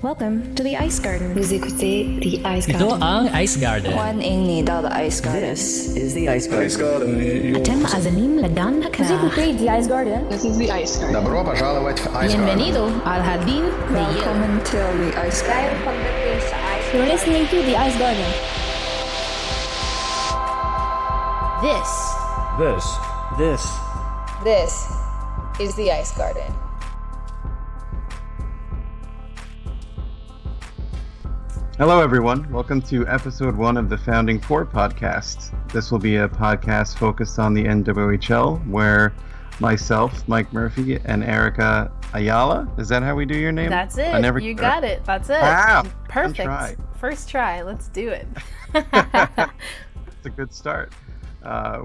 Welcome to the Ice Garden. Vous écoutez The Ice Ito Garden. ang Ice Garden. 欢迎你到的 Ice Garden. This is the Ice Garden. أتم أزميم لدان Vous écoutez The Ice Garden. This is the Ice Garden. Добро пожаловать в Ice Garden. Bienvenido al Jardín de Hielo. Welcome to The Ice Garden. You're listening to The Ice Garden. This is the Ice Garden. Hello, everyone. Welcome to episode 1 of the Founding 4 podcast. This will be a podcast focused on the NWHL, where myself, Mike Murphy, and Erica Ayala, is that how we do your name? That's it. You got it. That's it. Wow. Perfect. Try. First try. Let's do it. It's a good start.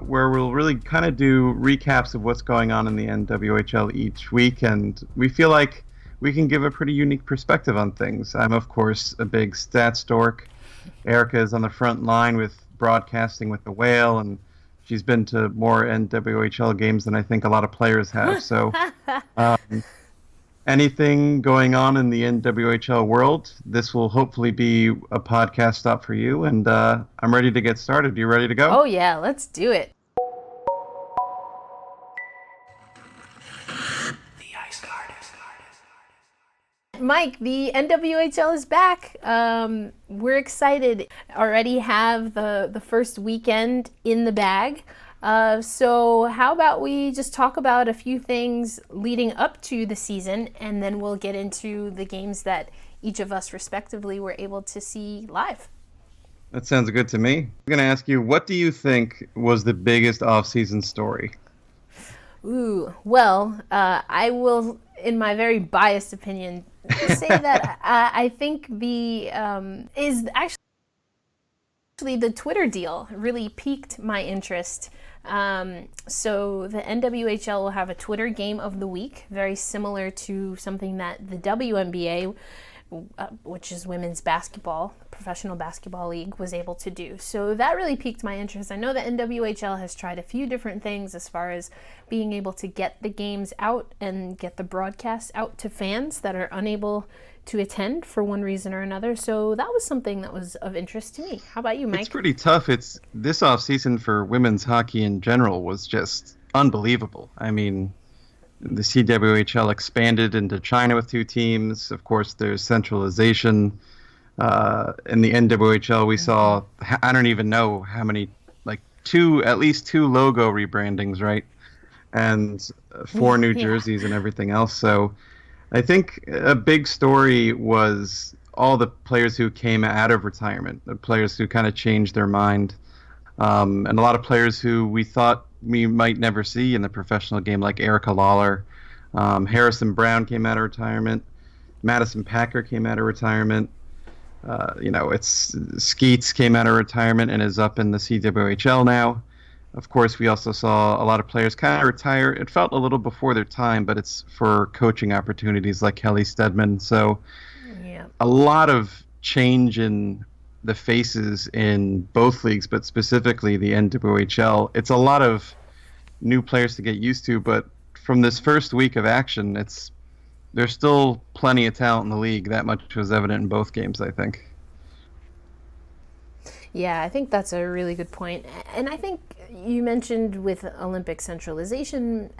Where we'll really kind of do recaps of what's going on in the NWHL each week, and we feel like we can give a pretty unique perspective on things. I'm, of course, a big stats dork. Erica is on the front line with broadcasting with the Whale, and she's been to more NWHL games than I think a lot of players have. So anything going on in the NWHL world, this will hopefully be a podcast stop for you. And I'm ready to get started. You ready to go? Oh, yeah. Let's do it. Mike, the NWHL is back. We're excited. Already have the first weekend in the bag. So how about we just talk about a few things leading up to the season, and then we'll get into the games that each of us respectively were able to see live. That sounds good to me. I'm going to ask you, what do you think was the biggest off-season story? Ooh, well, I will, in my very biased opinion, say that I think the is actually the Twitter deal really piqued my interest. So the NWHL will have a Twitter game of the week, very similar to something that the WNBA, which is women's basketball, professional basketball league, was able to do. So that really piqued my interest. I know the NWHL has tried a few different things as far as being able to get the games out and get the broadcasts out to fans that are unable to attend for one reason or another. So that was something that was of interest to me. How about you, Mike? It's pretty tough. It's this off season for women's hockey in general was just unbelievable. I mean, the CWHL expanded into China with 2 teams. Of course, there's centralization. In the NWHL, we saw, I don't even know how many, like at least 2 logo rebrandings, right? And 4 new jerseys and everything else. So I think a big story was all the players who came out of retirement, the players who kind of changed their mind, and a lot of players who we thought we might never see in the professional game, like Erica Lawler. Harrison Brown came out of retirement. Madison Packer came out of retirement. It's Skeets came out of retirement and is up in the CWHL now. Of course, we also saw a lot of players kind of retire. It felt a little before their time, but it's for coaching opportunities like Kelly Stedman. So a lot of change in the faces in both leagues, but specifically the NWHL. It's a lot of new players to get used to, but from this first week of action, there's still plenty of talent in the league. That much was evident in both games, I think. Yeah, I think that's a really good point. And I think you mentioned with Olympic centralization,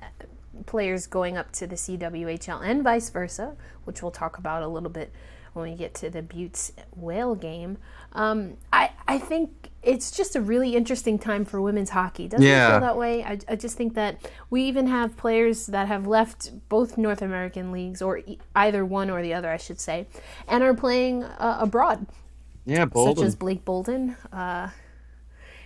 players going up to the CWHL and vice versa, which we'll talk about a little bit when we get to the Buttes Whale game. I think it's just a really interesting time for women's hockey. Doesn't it feel that way? I just think that we even have players that have left both North American leagues, or either one or the other, I should say, and are playing abroad. Yeah, Bolden. Such as Blake Bolden. So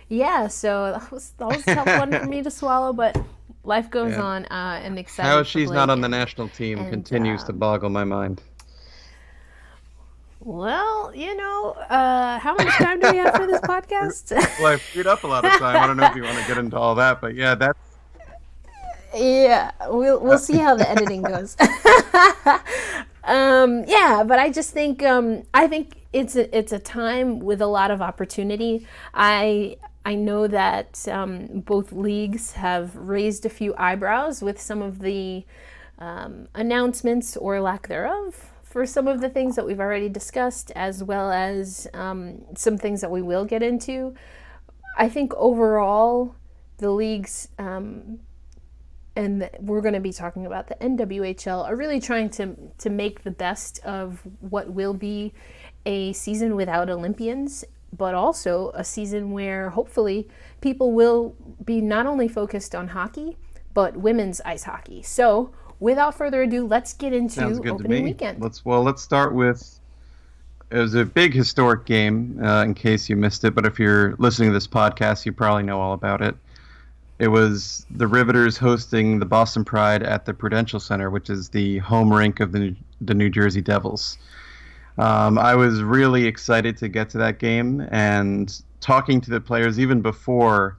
that was a tough one for me to swallow, but life goes on, and excited. How she's not on the national team continues to boggle my mind. Well, how much time do we have for this podcast? Well, I freed up a lot of time. I don't know if you want to get into all that, but yeah, that's... Yeah, we'll see how the editing goes. But I just think it's a time with a lot of opportunity. I know that both leagues have raised a few eyebrows with some of the announcements or lack thereof for some of the things that we've already discussed, as well as some things that we will get into. I think overall, the leagues, and we're going to be talking about the NWHL, are really trying to make the best of what will be a season without Olympians, but also a season where hopefully people will be not only focused on hockey, but women's ice hockey. So without further ado, let's get into opening weekend. Let's start with, it was a big historic game, in case you missed it, but if you're listening to this podcast, you probably know all about it. It was the Riveters hosting the Boston Pride at the Prudential Center, which is the home rink of the New Jersey Devils. I was really excited to get to that game, and talking to the players even before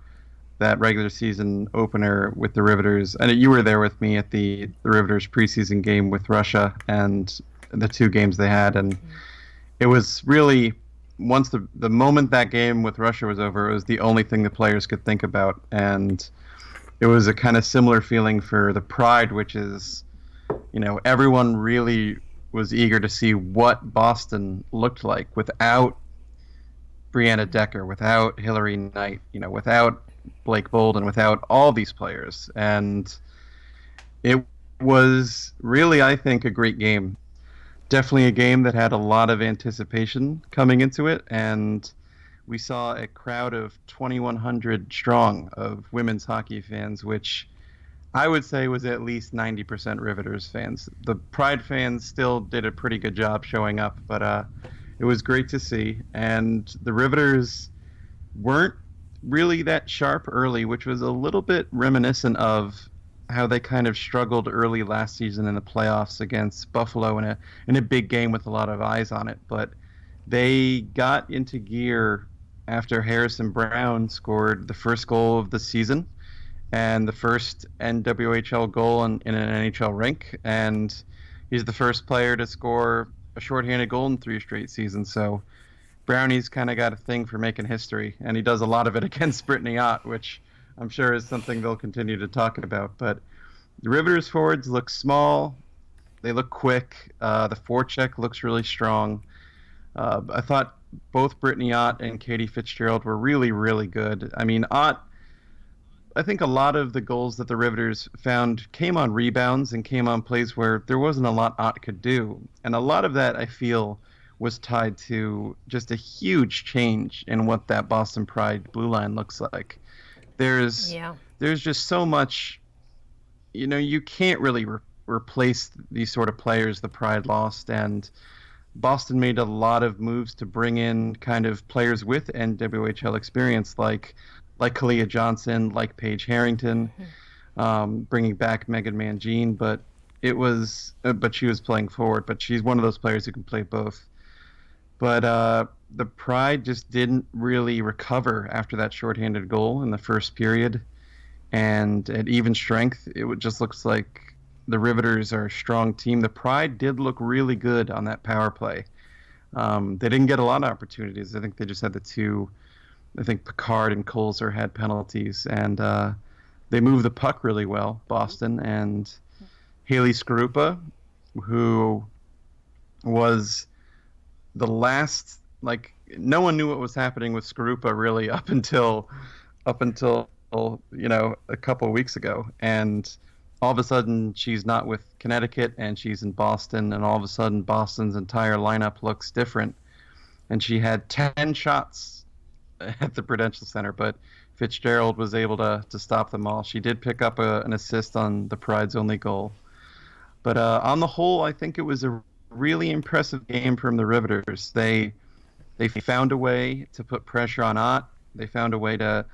that regular season opener with the Riveters, and you were there with me at the Riveters preseason game with Russia and the two games they had, and it was really, once the moment that game with Russia was over, it was the only thing the players could think about, and it was a kind of similar feeling for the Pride, which is, everyone really was eager to see what Boston looked like without Brianna Decker, without Hillary Knight, without Blake Bolden, without all these players. And it was really, I think, a great game. Definitely a game that had a lot of anticipation coming into it, and we saw a crowd of 2,100 strong of women's hockey fans, which I would say was at least 90% Riveters fans. The Pride fans still did a pretty good job showing up, but it was great to see. And the Riveters weren't really that sharp early, which was a little bit reminiscent of how they kind of struggled early last season in the playoffs against Buffalo in a big game with a lot of eyes on it. But they got into gear after Harrison Brown scored the first goal of the season and the first NWHL goal in an NHL rink. And he's the first player to score a shorthanded goal in 3 straight seasons. So Brownie's kind of got a thing for making history, and he does a lot of it against Brittany Ott, which I'm sure is something they'll continue to talk about. But the Riveters forwards look small. They look quick. The forecheck looks really strong. I thought both Brittany Ott and Katie Fitzgerald were really, really good. I mean, Ott, I think a lot of the goals that the Riveters found came on rebounds and came on plays where there wasn't a lot Ott could do. And a lot of that, I feel, was tied to just a huge change in what that Boston Pride blue line looks like. There's just so much, you can't really replace these sort of players the Pride lost, and Boston made a lot of moves to bring in kind of players with NWHL experience, like Kalia Johnson, like Paige Harrington, bringing back Megan Mangine, but she was playing forward, but she's one of those players who can play both. But the Pride just didn't really recover after that shorthanded goal in the first period. And at even strength, just looks like the Riveters are a strong team. The Pride did look really good on that power play. They didn't get a lot of opportunities. I think they just had the two. I think Picard and Colzer had penalties. And they moved the puck really well, Boston. And Haley Skarupa, who was the last, no one knew what was happening with Skarupa really up until a couple of weeks ago, and all of a sudden she's not with Connecticut and she's in Boston, and all of a sudden Boston's entire lineup looks different. And she had 10 shots at the Prudential Center, but Fitzgerald was able to stop them all. She did pick up an assist on the Pride's only goal, but on the whole, I think it was a really impressive game from the Riveters. They found a way to put pressure on Ott. They found a way to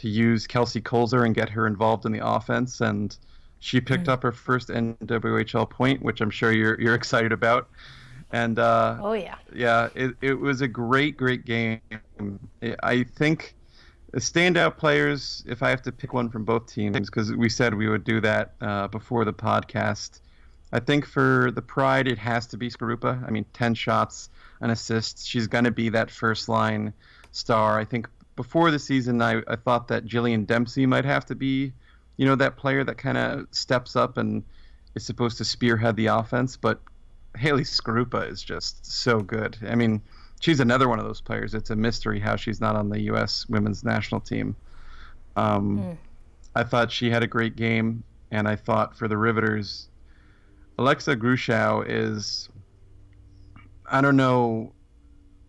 use Kelsey Colzer and get her involved in the offense, and she picked up her first NWHL point, which I'm sure you're excited about. And it was a great game. I think the standout players, if I have to pick one from both teams, because we said we would do that before the podcast, I think for the Pride, it has to be Skarupa. I mean, 10 shots, an assist. She's going to be that first-line star. I think before the season, I thought that Jillian Dempsey might have to be, that player that kind of steps up and is supposed to spearhead the offense. But Haley Skarupa is just so good. I mean, she's another one of those players. It's a mystery how she's not on the U.S. women's national team. I thought she had a great game, and I thought for the Riveters, Alexa Grushow is, I don't know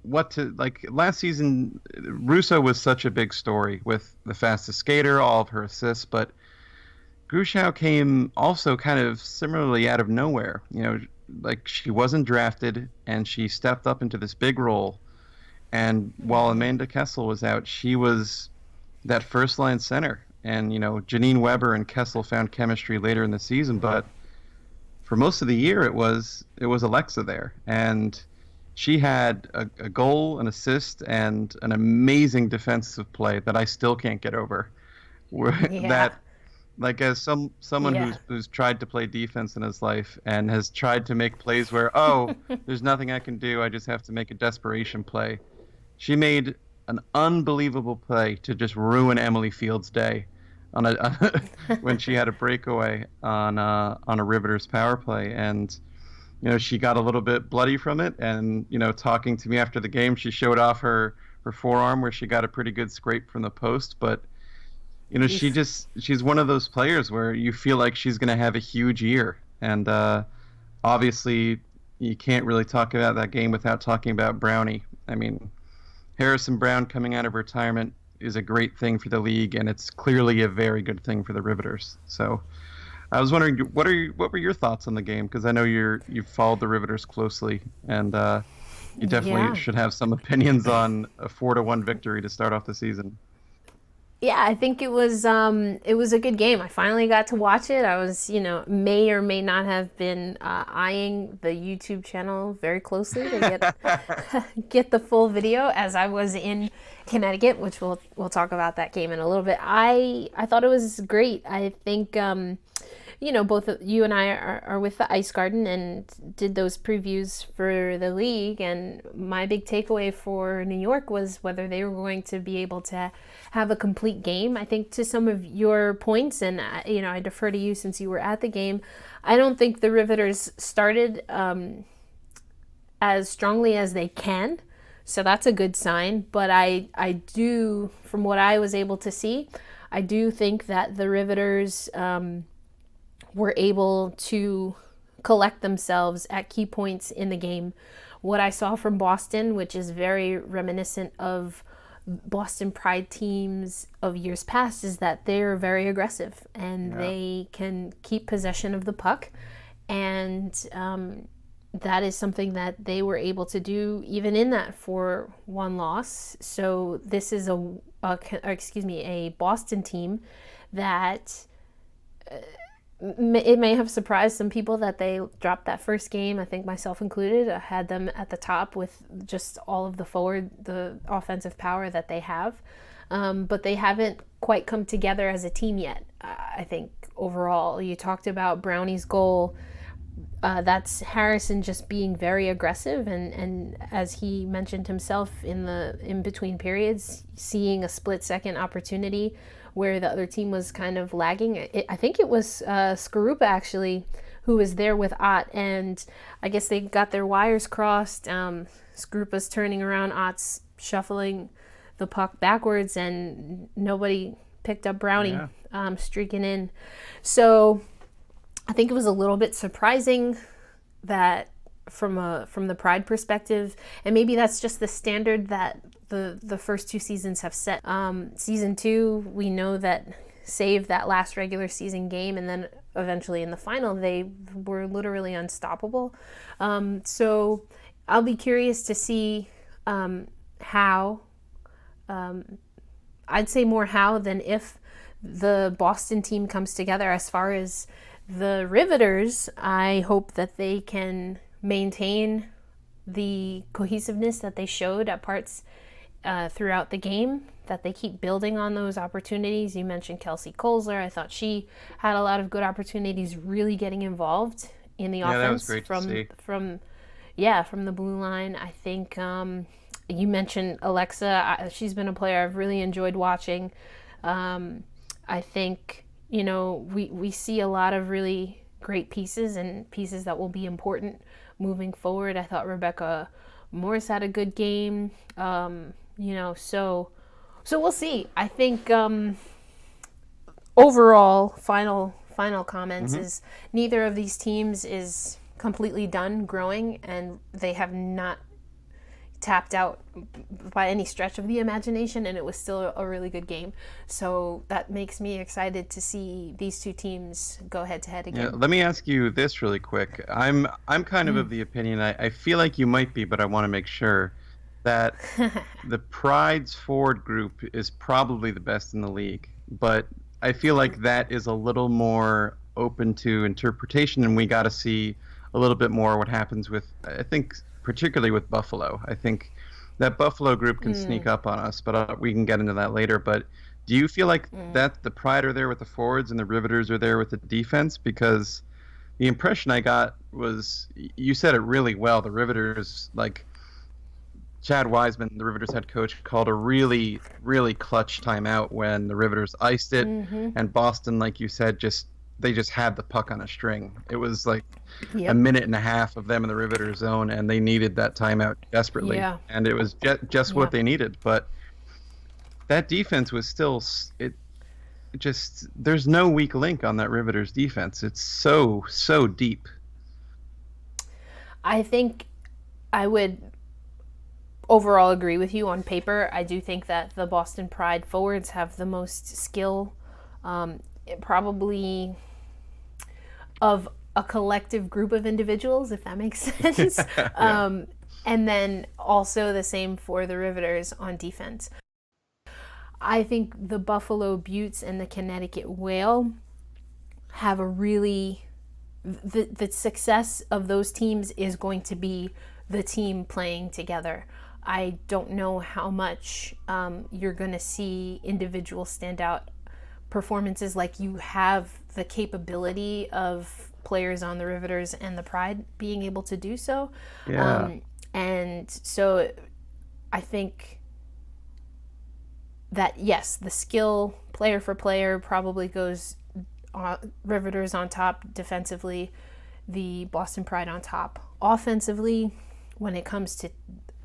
what to like. Last season, Russo was such a big story with the fastest skater, all of her assists, but Grushow came also kind of similarly out of nowhere. Like she wasn't drafted, and she stepped up into this big role. And while Amanda Kessel was out, she was that first line center. And Janine Weber and Kessel found chemistry later in the season, but for most of the year it was Alexa there, and she had a goal, an assist, and an amazing defensive play that I still can't get over. Yeah. That, like, as someone Yeah. who's tried to play defense in his life and has tried to make plays where there's nothing I can do, I just have to make a desperation play. She made an unbelievable play to just ruin Emily Field's day when she had a breakaway on a Riveters power play, and she got a little bit bloody from it. And talking to me after the game, she showed off her forearm where she got a pretty good scrape from the post. But she's one of those players where you feel like she's going to have a huge year. And obviously, you can't really talk about that game without talking about Brownie. I mean, Harrison Brown coming out of retirement is a great thing for the league, and it's clearly a very good thing for the Riveters. So I was wondering, what were your thoughts on the game? Because I know you've followed the Riveters closely, and you definitely should have some opinions on a 4-1 victory to start off the season. Yeah, I think it was a good game. I finally got to watch it. I was, may or may not have been eyeing the YouTube channel very closely to get get the full video as I was in Connecticut, which we'll talk about that game in a little bit. I thought it was great. I think both you and I are with the Ice Garden and did those previews for the league. And my big takeaway for New York was whether they were going to be able to have a complete game. I think to some of your points, and I defer to you since you were at the game, I don't think the Riveters started as strongly as they can. So that's a good sign. But I do, from what I was able to see, I do think that the Riveters were able to collect themselves at key points in the game. What I saw from Boston, which is very reminiscent of Boston Pride teams of years past, is that they're very aggressive and they can keep possession of the puck. And that is something that they were able to do even in that 4-1 loss. So this is a Boston team that it may have surprised some people that they dropped that first game. I think myself included. I had them at the top with just all of the offensive power that they have. But they haven't quite come together as a team yet. I think overall, you talked about Brownie's goal. That's Harrison just being very aggressive, and as he mentioned himself in between periods, seeing a split-second opportunity where the other team was kind of lagging. I think it was Skarupa actually who was there with Ott, and I guess they got their wires crossed. Skarupa's turning around, Ott's shuffling the puck backwards, and nobody picked up Brownie streaking in. So I think it was a little bit surprising that from the Pride perspective, and maybe that's just the standard that the first two seasons have set. Season 2, we know that save that last regular season game, and then eventually in the final, they were literally unstoppable. So I'll be curious to see how. I'd say more how than if the Boston team comes together. As far as the Riveters, I hope that they can maintain the cohesiveness that they showed at parts throughout the game, that they keep building on those opportunities. You mentioned Kelsey Kolzler. I thought she had a lot of good opportunities really getting involved in the offense from the blue line. I think you mentioned Alexa. She's been a player I've really enjoyed watching. I think, we see a lot of really great pieces and pieces that will be important moving forward. I thought Rebecca Morris had a good game. So we'll see. I think overall, final comments is neither of these teams is completely done growing, and they have not tapped out by any stretch of the imagination, and it was still a really good game. So that makes me excited to see these two teams go head to head again. Yeah, let me ask you this really quick. I'm kind of the opinion, I feel like you might be, but I want to make sure that the Pride's forward group is probably the best in the league, but I feel like that is a little more open to interpretation, and we got to see a little bit more what happens with, I think, particularly with Buffalo. I think that Buffalo group can sneak up on us, but we can get into that later. But do you feel like that the Pride are there with the forwards and the Riveters are there with the defense? Because the impression I got was, you said it really well, the Riveters, like Chad Wiseman, the Riveters head coach, called a really, really clutch timeout when the Riveters iced it, and Boston, like you said, they just had the puck on a string. It was like a minute and a half of them in the Riveter zone, and they needed that timeout desperately. Yeah. And it was just what they needed. But that defense was still there's no weak link on that Riveters defense. It's so deep. I think I would overall agree with you on paper. I do think that the Boston Pride forwards have the most skill, probably of a collective group of individuals, if that makes sense. And then also the same for the Riveters on defense. I think the Buffalo Beauts and the Connecticut Whale have a really... The success of those teams is going to be the team playing together. I don't know how much you're going to see individual standout performances, like you have the capability of players on the Riveters and the Pride being able to do so. Yeah. And so I think that, yes, the skill player for player probably goes Riveters on top defensively, the Boston Pride on top offensively. When it comes to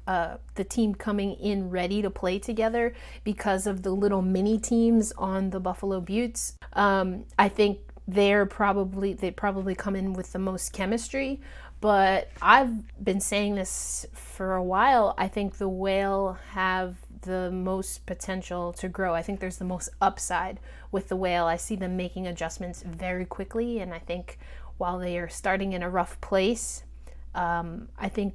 the team coming in ready to play together because of the little mini teams on the Buffalo Beauts, I think they probably come in with the most chemistry. But I've been saying this for a while. I think the Whale have the most potential to grow. I think there's the most upside with the Whale. I see them making adjustments very quickly, and I think while they are starting in a rough place, I think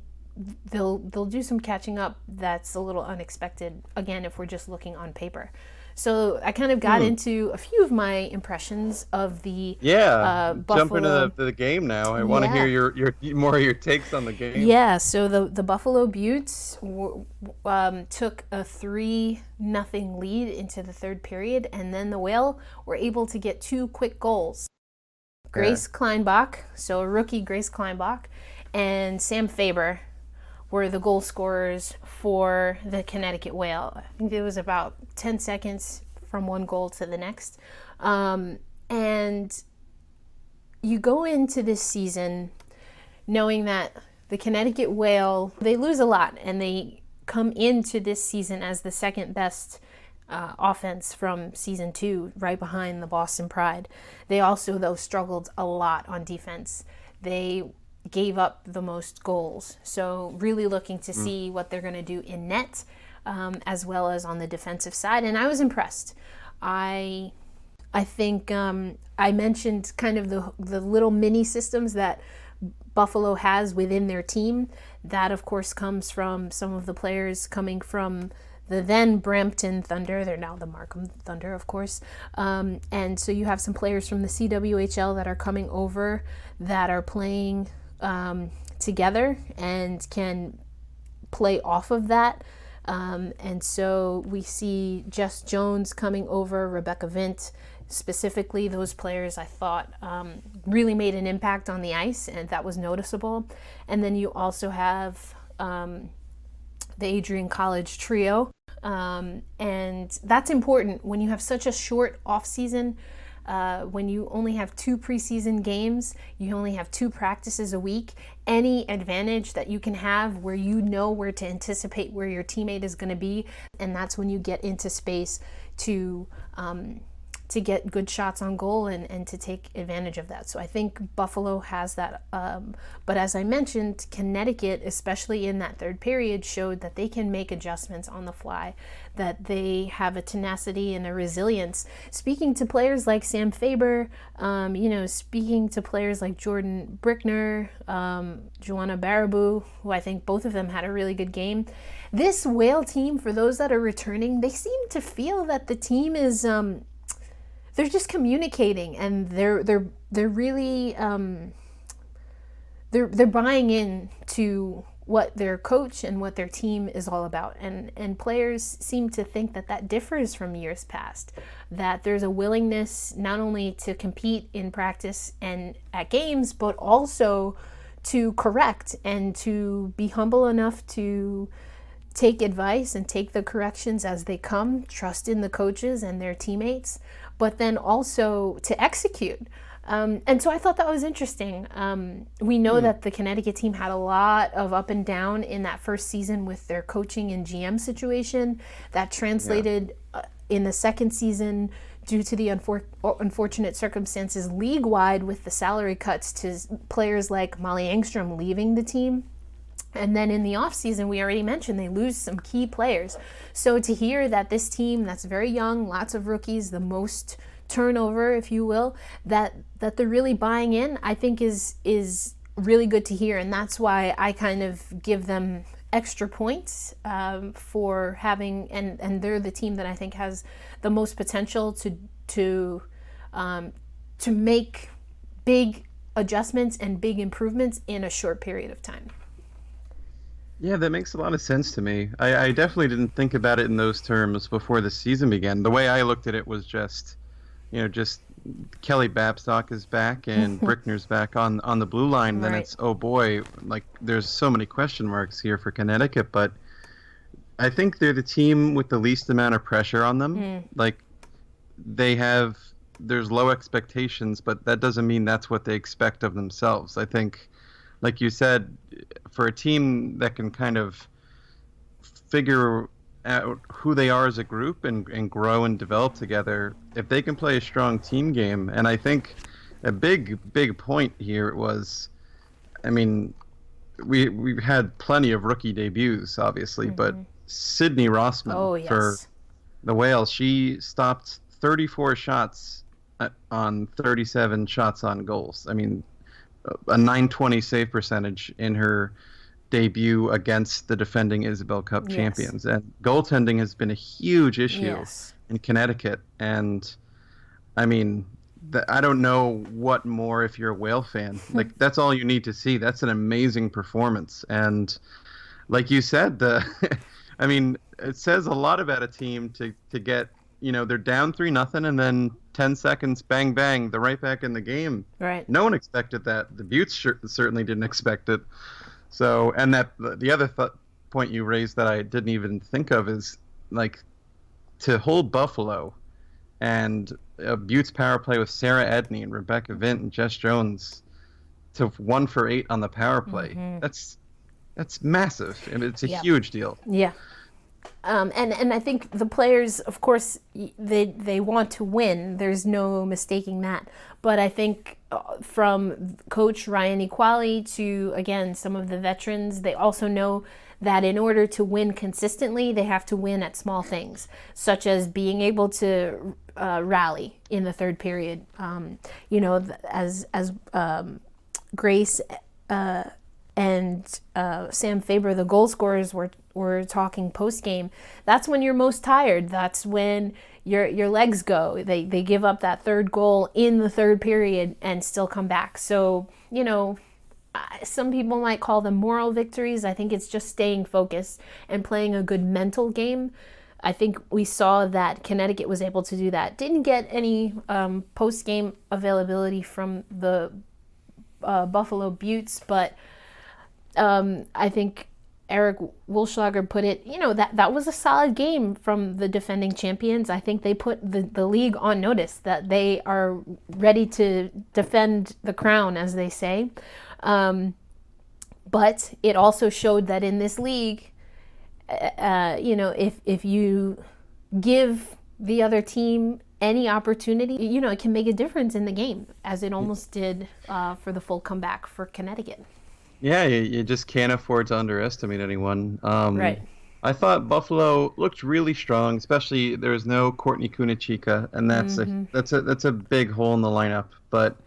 they'll do some catching up that's a little unexpected, again, if we're just looking on paper. So I kind of got into a few of my impressions of the Jump Buffalo. into the game now. I want to hear your more of your takes on the game. Yeah, so the Buffalo Beauts took a 3-0 lead into the third period, and then the Whale were able to get 2 quick goals. Grace Kleinbach, so a rookie Grace Kleinbach, and Sam Faber were the goal scorers for the Connecticut Whale. I think it was about 10 seconds from one goal to the next. And you go into this season knowing that the Connecticut Whale, they lose a lot, and they come into this season as the second best offense from season 2, right behind the Boston Pride. They also, though, struggled a lot on defense. They gave up the most goals. So really looking to see what they're going to do in net, as well as on the defensive side. And I was impressed. I think I mentioned kind of the little mini systems that Buffalo has within their team. That, of course, comes from some of the players coming from the then Brampton Thunder. They're now the Markham Thunder, of course. And so you have some players from the CWHL that are coming over that are playing together and can play off of that. And so we see Jess Jones coming over, Rebecca Vint, specifically. Those players I thought really made an impact on the ice, and that was noticeable. And then you also have the Adrian College trio, and that's important when you have such a short off season. when you only have 2 preseason games, you only have 2 practices a week, any advantage that you can have where you know where to anticipate where your teammate is going to be, and that's when you get into space to get good shots on goal and to take advantage of that. So I think Buffalo has that. But as I mentioned, Connecticut, especially in that third period, showed that they can make adjustments on the fly, that they have a tenacity and a resilience. Speaking to players like Sam Faber, speaking to players like Jordan Brickner, Joanna Baraboo, who I think both of them had a really good game. This Whale team, for those that are returning, they seem to feel that the team is they're just communicating, and they're really they're buying in to what their coach and what their team is all about, and players seem to think that differs from years past, that there's a willingness not only to compete in practice and at games, but also to correct and to be humble enough to take advice and take the corrections as they come, trust in the coaches and their teammates, but then also to execute. And so I thought that was interesting. We know that the Connecticut team had a lot of up and down in that first season with their coaching and GM situation. That translated in the second season due to the unfortunate circumstances league-wide with the salary cuts to players like Molly Engstrom leaving the team. And then in the offseason, we already mentioned they lose some key players. So to hear that this team that's very young, lots of rookies, the most turnover, if you will, that they're really buying in, I think is really good to hear. And that's why I kind of give them extra points for having, and they're the team that I think has the most potential to make big adjustments and big improvements in a short period of time. Yeah, that makes a lot of sense to me. I definitely didn't think about it in those terms before the season began. The way I looked at it was just Kelly Babstock is back and Brickner's back on the blue line. Then it's, oh boy, like there's so many question marks here for Connecticut. But I think they're the team with the least amount of pressure on them. Like there's low expectations, but that doesn't mean that's what they expect of themselves. I think, like you said, for a team that can kind of figure out who they are as a group and grow and develop together, if they can play a strong team game, and I think a big point here was, I mean, we've had plenty of rookie debuts, obviously, but Sydney Rossman for the Whales, she stopped 34 shots on 37 shots on goals. I mean, a .920 save percentage in her debut against the defending Isabel Cup champions. And goaltending has been a huge issue in Connecticut. And I mean, I don't know what more if you're a Whale fan. Like, that's all you need to see. That's an amazing performance. And like you said, I mean, it says a lot about a team to get, they're down 3-0 and then 10 seconds, bang, bang, they're right back in the game. Right. No one expected that. The Buttes certainly didn't expect it. So, and that the other point you raised that I didn't even think of is, like, to hold Buffalo and a Buttes power play with Sarah Edney and Rebecca Vint and Jess Jones to 1 for 8 on the power play. That's massive. I mean, it's a huge deal. Yeah. And I think the players, of course, they want to win. There's no mistaking that. But I think from Coach Ryan Equali to, again, some of the veterans, they also know that in order to win consistently, they have to win at small things, such as being able to rally in the third period. As Grace and Sam Faber, the goal scorers, were talking post game. That's when you're most tired. That's when your legs go. They give up that third goal in the third period and still come back. So some people might call them moral victories. I think it's just staying focused and playing a good mental game. I think we saw that Connecticut was able to do that. Didn't get any post game availability from the Buffalo Buttes, but I think Eric Wolschlager put it, that was a solid game from the defending champions. I think they put the league on notice that they are ready to defend the crown, as they say. But it also showed that in this league, if you give the other team any opportunity, it can make a difference in the game, as it almost did for the full comeback for Connecticut. Yeah, you just can't afford to underestimate anyone. Right. I thought Buffalo looked really strong, especially there was no Courtney Kunachika, and that's a big hole in the lineup. But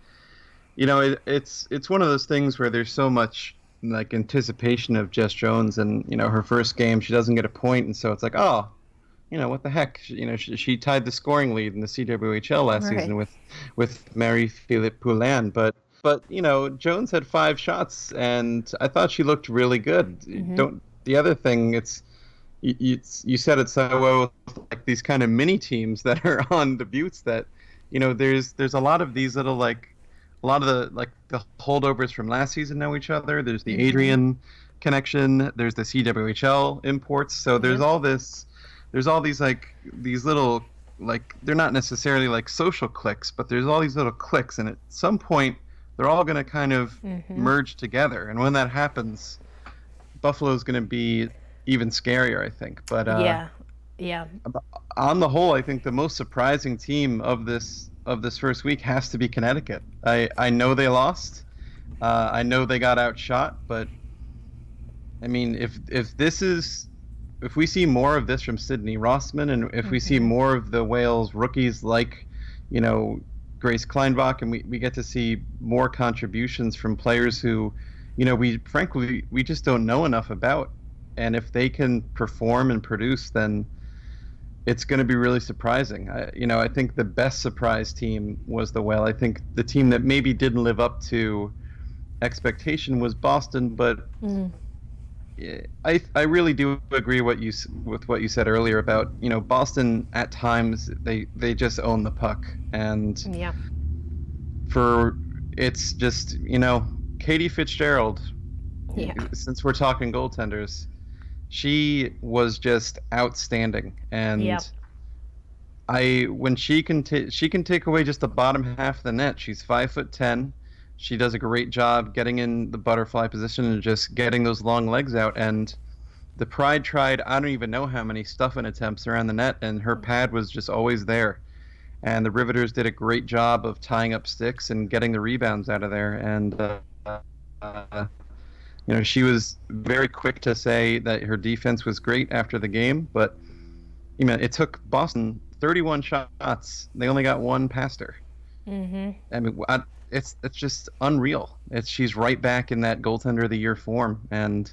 it's one of those things where there's so much like anticipation of Jess Jones, and her first game she doesn't get a point, and so it's like, oh, what the heck? She tied the scoring lead in the CWHL last season with Marie-Philippe Poulin, but Jones had 5 shots, and I thought she looked really good. The other thing, you said it so well, like these kind of mini teams that are on the buttes, that there's a lot of these little, like a lot of the holdovers from last season know each other. There's the Adrian connection. There's the CWHL imports. So there's all this. There's all these these little, they're not necessarily like social cliques, but there's all these little cliques, and at some point they're all going to kind of merge together. And when that happens, Buffalo's going to be even scarier, I think. But yeah. On the whole, I think the most surprising team of this first week has to be Connecticut. I know they lost. I know they got outshot, but I mean, if we see more of this from Sydney Rossman, and if we see more of the Wales rookies like, Grace Kleinbach, and we get to see more contributions from players who, we just don't know enough about. And if they can perform and produce, then it's going to be really surprising. I think the best surprise team was the Whale. I think the team that maybe didn't live up to expectation was Boston, but I really do agree with what you said earlier about, Boston at times they just own the puck, and it's just, Katie Fitzgerald, since we're talking goaltenders, she was just outstanding, and when she can take away just the bottom half of the net. She's 5'10". She does a great job getting in the butterfly position and just getting those long legs out. And the Pride tried, I don't even know how many stuffing attempts around the net, and her pad was just always there. And the Riveters did a great job of tying up sticks and getting the rebounds out of there. And she was very quick to say that her defense was great after the game, but it took Boston 31 shots. They only got 1 past her. I mean, it's just unreal. She's right back in that goaltender of the year form. And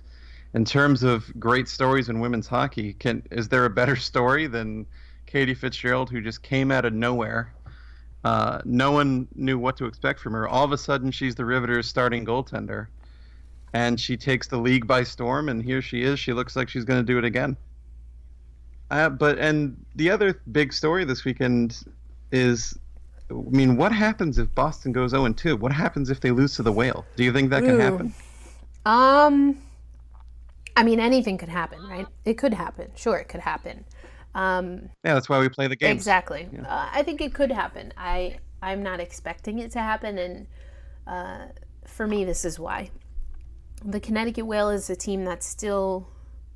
in terms of great stories in women's hockey, is there a better story than Katie Fitzgerald, who just came out of nowhere? No one knew what to expect from her. All of a sudden, she's the Riveters' starting goaltender, and she takes the league by storm. And here she is. She looks like she's going to do it again. And the other big story this weekend is, what happens if Boston goes 0-2? What happens if they lose to the Whale? Do you think that can happen? Anything could happen, right? It could happen. Sure, it could happen. That's why we play the games. Exactly. Yeah. I think it could happen. I'm not expecting it to happen, and for me, this is why. The Connecticut Whale is a team that's still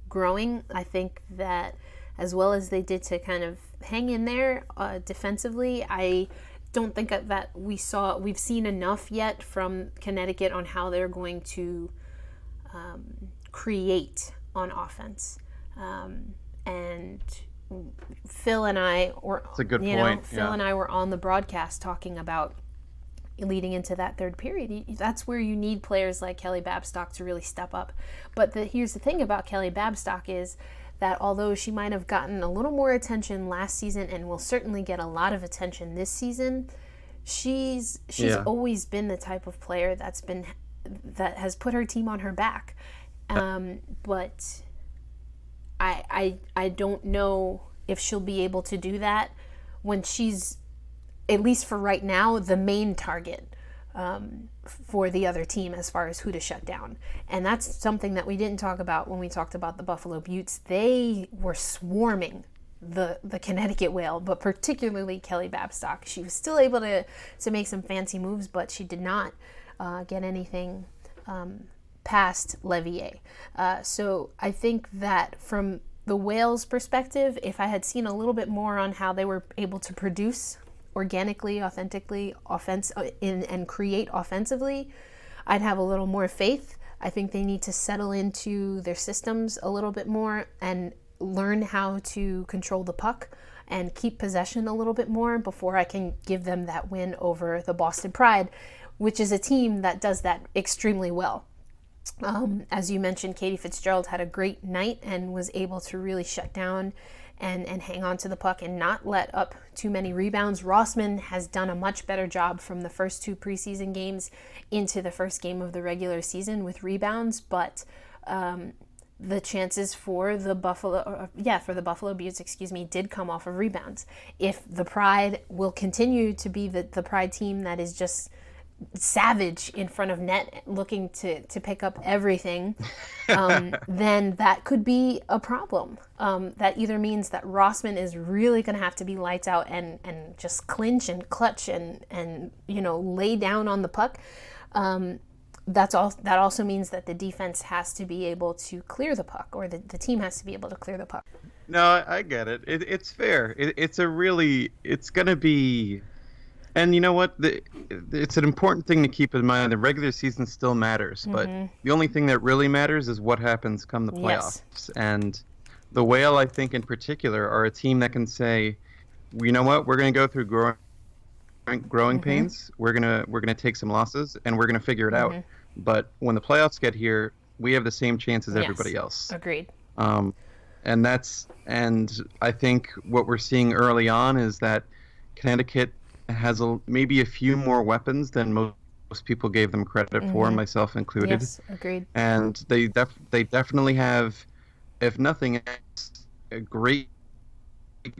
growing. I think that as well as they did to kind of hang in there defensively, I don't think that we've seen enough yet from Connecticut on how they're going to create on offense. And Phil and I were, that's a good point. Phil and I were on the broadcast talking about leading into that third period. That's where you need players like Kelly Babstock to really step up. But here's the thing about Kelly Babstock is that although she might have gotten a little more attention last season and will certainly get a lot of attention this season, she's always been the type of player that has put her team on her back. But I don't know if she'll be able to do that when she's, at least for right now, the main target for the other team as far as who to shut down. And that's something that we didn't talk about when we talked about the Buffalo Buttes. They were swarming the Connecticut Whale, but particularly Kelly Babstock. She was still able to make some fancy moves, but she did not get anything past Levier. So I think that from the Whales' perspective, if I had seen a little bit more on how they were able to produce organically, authentically, and create offensively, I'd have a little more faith. I think they need to settle into their systems a little bit more and learn how to control the puck and keep possession a little bit more before I can give them that win over the Boston Pride, which is a team that does that extremely well. As you mentioned, Katie Fitzgerald had a great night and was able to really shut down and hang on to the puck and not let up too many rebounds. Rossman has done a much better job from the first 2 preseason games into the first game of the regular season with rebounds, but the chances for the Buffalo Buttes, did come off of rebounds. If the Pride will continue to be the Pride team that is just savage in front of net looking to pick up everything, then that could be a problem. That either means that Rossman is really going to have to be lights out and just clinch and clutch and lay down on the puck. That also means that the defense has to be able to clear the puck, or the team has to be able to clear the puck. No, I get it. It's fair. It's going to be. And you know what? It's an important thing to keep in mind. The regular season still matters, but the only thing that really matters is what happens come the playoffs. Yes. And the Whale, I think in particular, are a team that can say, you know what? We're going to go through growing pains. We're gonna take some losses, and we're gonna figure it out. But when the playoffs get here, we have the same chance as everybody else. Agreed. And I think what we're seeing early on is that Connecticut has maybe a few more weapons than most people gave them credit for, myself included. Yes, agreed. And they definitely have, if nothing else, a great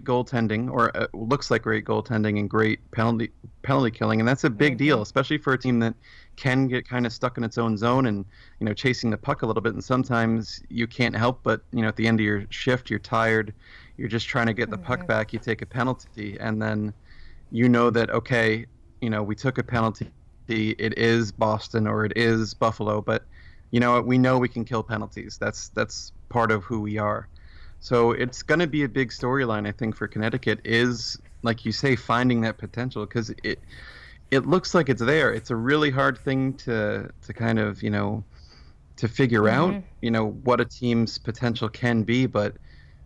goaltending, or looks like great goaltending and great penalty killing, and that's a big deal, especially for a team that can get kind of stuck in its own zone and chasing the puck a little bit. And sometimes you can't help but at the end of your shift, you're tired, you're just trying to get the puck back, you take a penalty, and then that, okay, we took a penalty, it is Boston or it is Buffalo, but we know we can kill penalties. That's part of who we are. So it's going to be a big storyline, I think, for Connecticut, is, like you say, finding that potential, because it looks like it's there. It's a really hard thing to kind of, to figure out, what a team's potential can be. But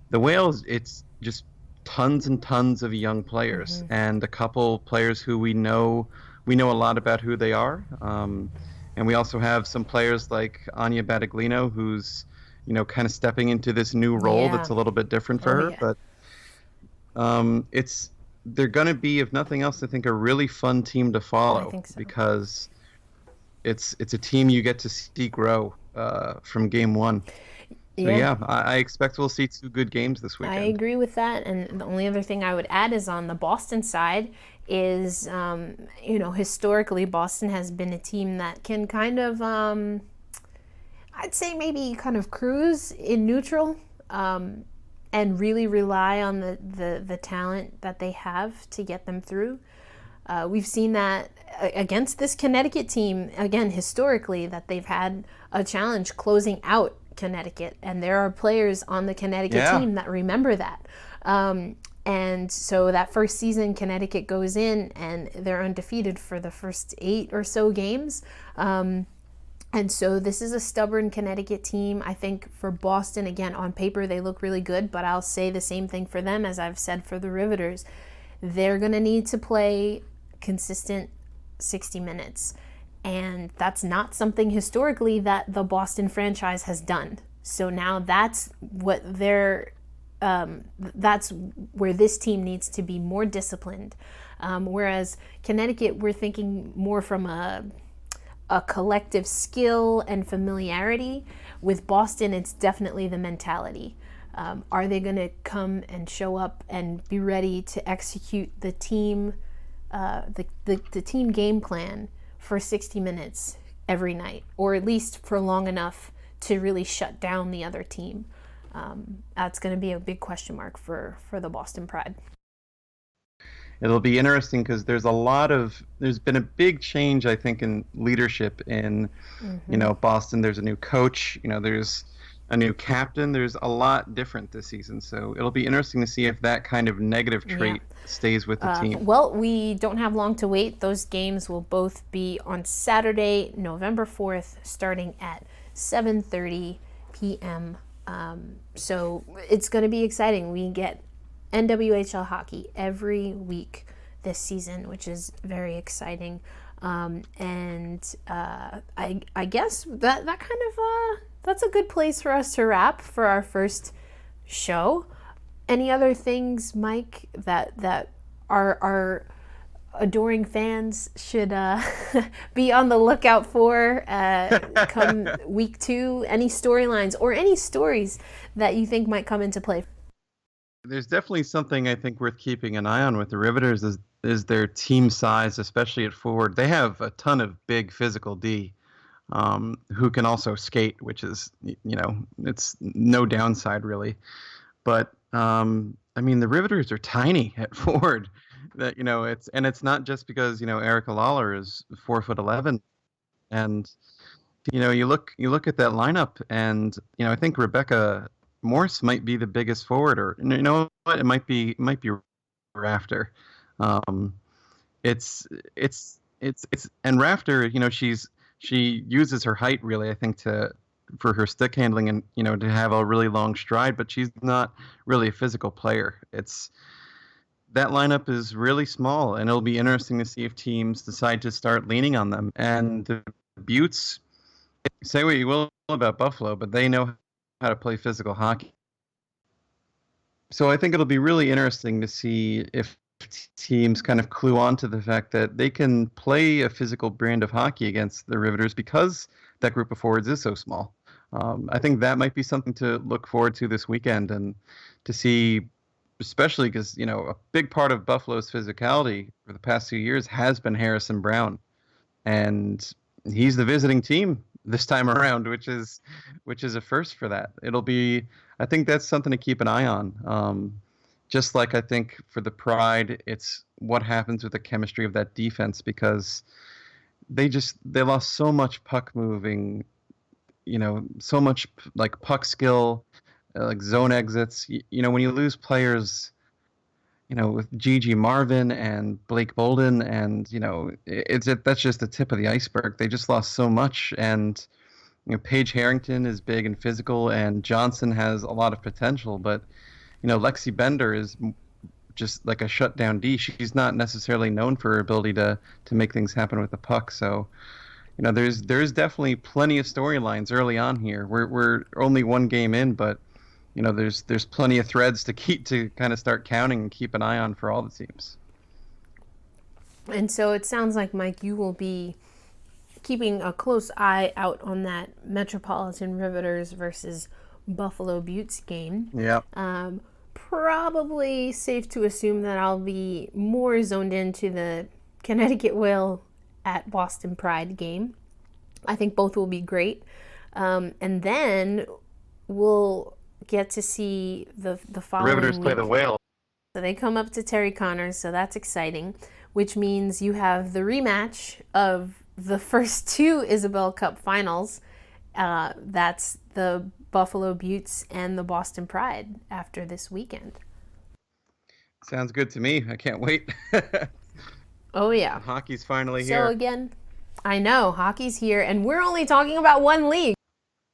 the Whales, it's just tons and tons of young players, and a couple players who we know a lot about who they are. And we also have some players like Anya Battaglino, who's kind of stepping into this new role that's a little bit different for her. Yeah. But they're going to be, if nothing else, I think, a really fun team to follow. I think so. Because it's a team you get to see grow from game one. So, I expect we'll see 2 good games this weekend. I agree with that. And the only other thing I would add is on the Boston side is, historically Boston has been a team that can kind of, I'd say maybe kind of cruise in neutral, and really rely on the talent that they have to get them through. We've seen that against this Connecticut team, again, historically, that they've had a challenge closing out Connecticut, and there are players on the Connecticut team that remember that. And so that first season, Connecticut goes in and they're undefeated for the first 8 or so games. And so this is a stubborn Connecticut team. I think for Boston, again, on paper, they look really good, but I'll say the same thing for them as I've said for the Riveters. They're going to need to play consistent 60 minutes. And that's not something historically that the Boston franchise has done. So now that's what that's where this team needs to be more disciplined. Whereas Connecticut, we're thinking more from a collective skill and familiarity. With Boston, it's definitely the mentality. Are they going to come and show up and be ready to execute the team, the team game plan for 60 minutes every night, or at least for long enough to really shut down the other team. That's going to be a big question mark for the Boston Pride. It'll be interesting because there's been a big change, I think, in leadership in, Boston. There's a new coach, there's a new captain. There's a lot different this season. So it'll be interesting to see if that kind of negative trait stays with the team. Well, we don't have long to wait. Those games will both be on Saturday, November 4th, starting at 7:30 p.m. So it's going to be exciting. We get NWHL hockey every week this season, which is very exciting. I guess that kind of that's a good place for us to wrap for our first show. Any other things, Mike, that our adoring fans should be on the lookout for come week 2? Any storylines or any stories that you think might come into play? There's definitely something I think worth keeping an eye on with the Riveters is their team size, especially at forward. They have a ton of big physical D who can also skate, which is, it's no downside really. But the Riveters are tiny at forward. That it's not just because Erica Lawler is 4'11", and you look at that lineup, and I think Rebecca Morse might be the biggest forward, or what, it might be Rafter. It's and Rafter, she uses her height really, I think, for her stick handling and to have a really long stride, but she's not really a physical player. That lineup is really small, and it'll be interesting to see if teams decide to start leaning on them. And the Buttes, say what you will about Buffalo, but they know how to play physical hockey. So I think it'll be really interesting to see if teams kind of clue on to the fact that they can play a physical brand of hockey against the Riveters because that group of forwards is so small. I think that might be something to look forward to this weekend, and to see, especially because, a big part of Buffalo's physicality for the past 2 years has been Harrison Brown. And he's the visiting team this time around, which is a first for that. I think that's something to keep an eye on. Just like I think for the Pride, it's what happens with the chemistry of that defense, because they lost so much puck moving, so much like puck skill, like zone exits. When you lose players, with Gigi Marvin and Blake Bolden, and that's just the tip of the iceberg. They just lost so much, and Paige Harrington is big and physical, and Johnson has a lot of potential, but Lexi Bender is just like a shutdown D. She's not necessarily known for her ability to make things happen with the puck. So there's definitely plenty of storylines early on here. We're only one game in, but there's plenty of threads to kind of start counting and keep an eye on for all the teams. And so it sounds like, Mike, you will be keeping a close eye out on that Metropolitan Riveters versus Buffalo Buttes game. Yeah. Probably safe to assume that I'll be more zoned into the Connecticut Whale at Boston Pride game. I think both will be great. And then we'll get to see the following Riveters play the week. Whale. So they come up to Terry Connors, so that's exciting, which means you have the rematch of the first 2 Isabel Cup finals. That's the Buffalo Buttes and the Boston Pride after this weekend. Sounds good to me. I can't wait. Oh, yeah. Hockey's finally here. So again, I know, hockey's here, and we're only talking about one league.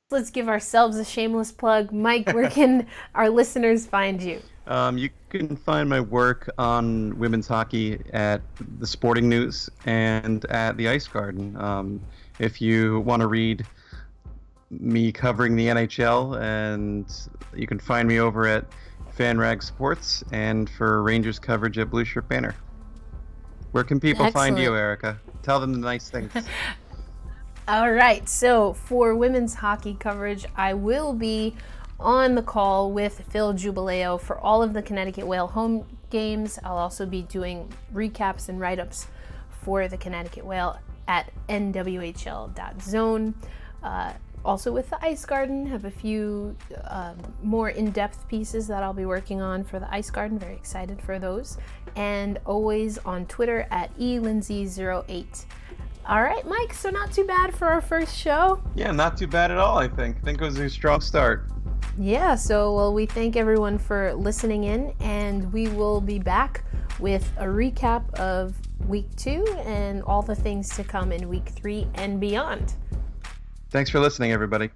Let's give ourselves a shameless plug. Mike, where can our listeners find you? You can find my work on women's hockey at the Sporting News and at the Ice Garden. If you want to read me covering the NHL, and you can find me over at FanRag Sports, and for Rangers coverage at Blue Shirt Banner. Where can people find you, Erica? Tell them the nice things. All right, so for women's hockey coverage, I will be on the call with Phil Jubileo for all of the Connecticut Whale home games. I'll also be doing recaps and write-ups for the Connecticut Whale at nwhl.zone. Also with the Ice Garden, have a few more in-depth pieces that I'll be working on for the Ice Garden. Very excited for those. And always on Twitter at elindsay08. All right, Mike, so not too bad for our first show. Yeah, not too bad at all, I think. I think it was a strong start. Yeah, so well, we thank everyone for listening in, and we will be back with a recap of week 2 and all the things to come in week 3 and beyond. Thanks for listening, everybody.